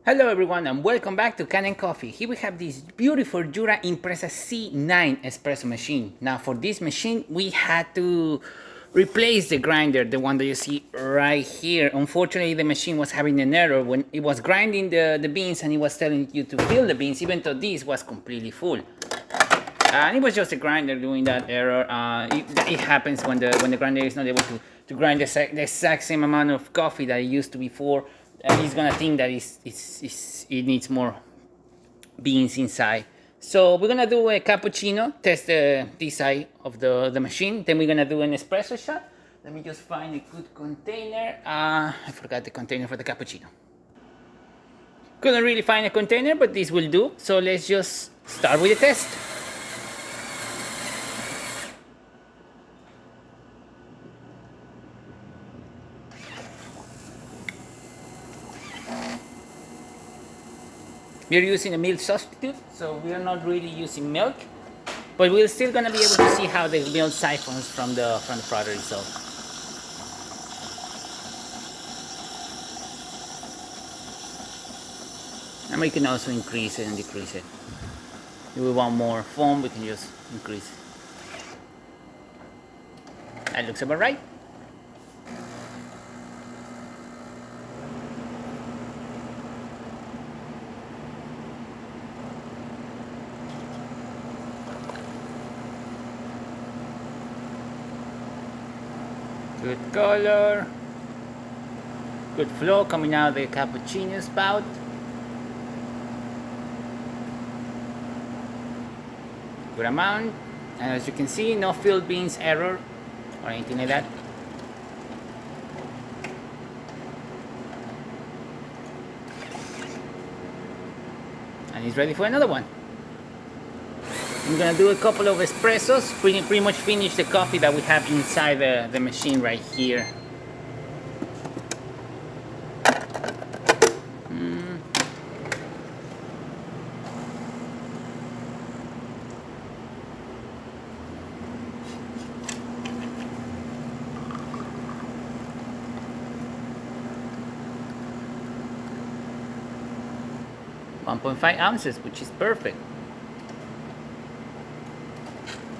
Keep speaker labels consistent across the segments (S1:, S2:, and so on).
S1: Hello everyone and welcome back to Kanen Coffee. Here we have this beautiful Jura Impressa C9 espresso machine. Now for this machine we had to replace the grinder, the one that you see right here. Unfortunately the machine was having an error when it was grinding the beans and it was telling you to fill the beans even though this was completely full. And it was just a grinder doing that error. It happens when the grinder is not able to grind the exact same amount of coffee that it used to before. It's gonna think that it needs more beans inside. So we're gonna do a cappuccino, test this side of the machine. Then we're gonna do an espresso shot. Let me just find a good container. I forgot the container for the cappuccino. Couldn't really find a container, but this will do. So let's just start with the test. We're using a milk substitute, so we are not really using milk, but we're still gonna be able to see how the milk siphons from the product itself. And we can also increase it and decrease it. If we want more foam, we can just increase it. That looks about right. Good color, good flow coming out of the cappuccino spout. Good amount, and as you can see, no filled beans error or anything like that. And it's ready for another one. I'm gonna do a couple of espressos, pretty much finish the coffee that we have inside the machine right here. .5 ounces, which is perfect.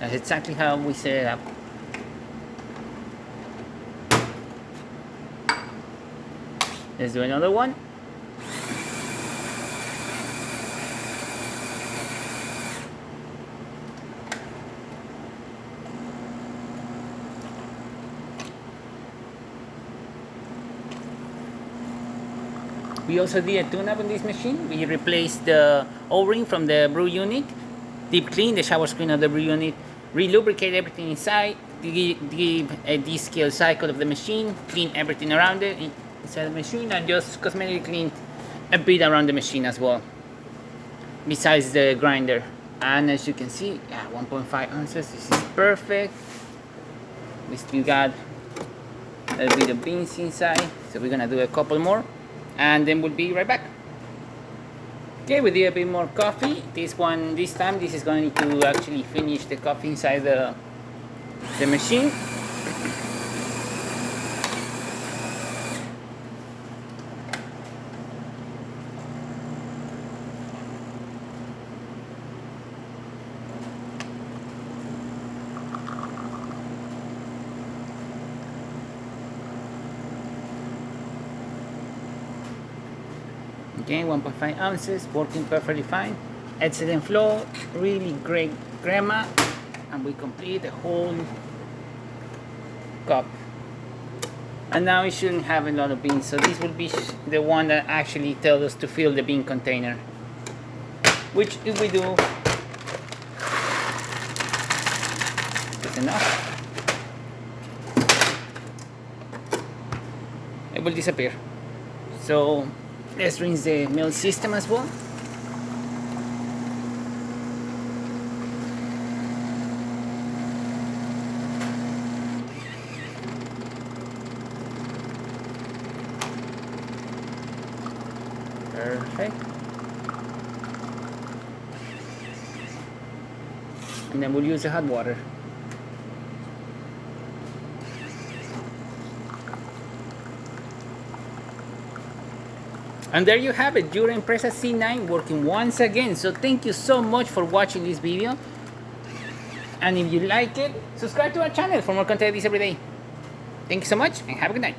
S1: That's exactly how we set it up. Let's do another one. We also did a tune-up on this machine. We replaced the O-ring from the brew unit, deep clean the shower screen of the brew unit, re-lubricate everything inside, give a descale cycle of the machine, clean everything around it inside the machine, and just cosmetically clean a bit around the machine as well, besides the grinder. And as you can see, 1.5 ounces, this is perfect. We still got a bit of beans inside, so we're gonna do a couple more and then we'll be right back. Okay, we did a bit more coffee. This time this is going to actually finish the coffee inside the machine. Again, 1.5 ounces, working perfectly fine. Excellent flow, really great crema, and we complete the whole cup. And now it shouldn't have a lot of beans, so this will be the one that actually tells us to fill the bean container. Which, if we do, is enough. It will disappear. So let's rinse the milk system as well. Perfect. And then we'll use the hot water. And there you have it, Jura Impressa C9 working once again. So thank you so much for watching this video. And if you like it, subscribe to our channel for more content like this every day. Thank you so much and have a good night.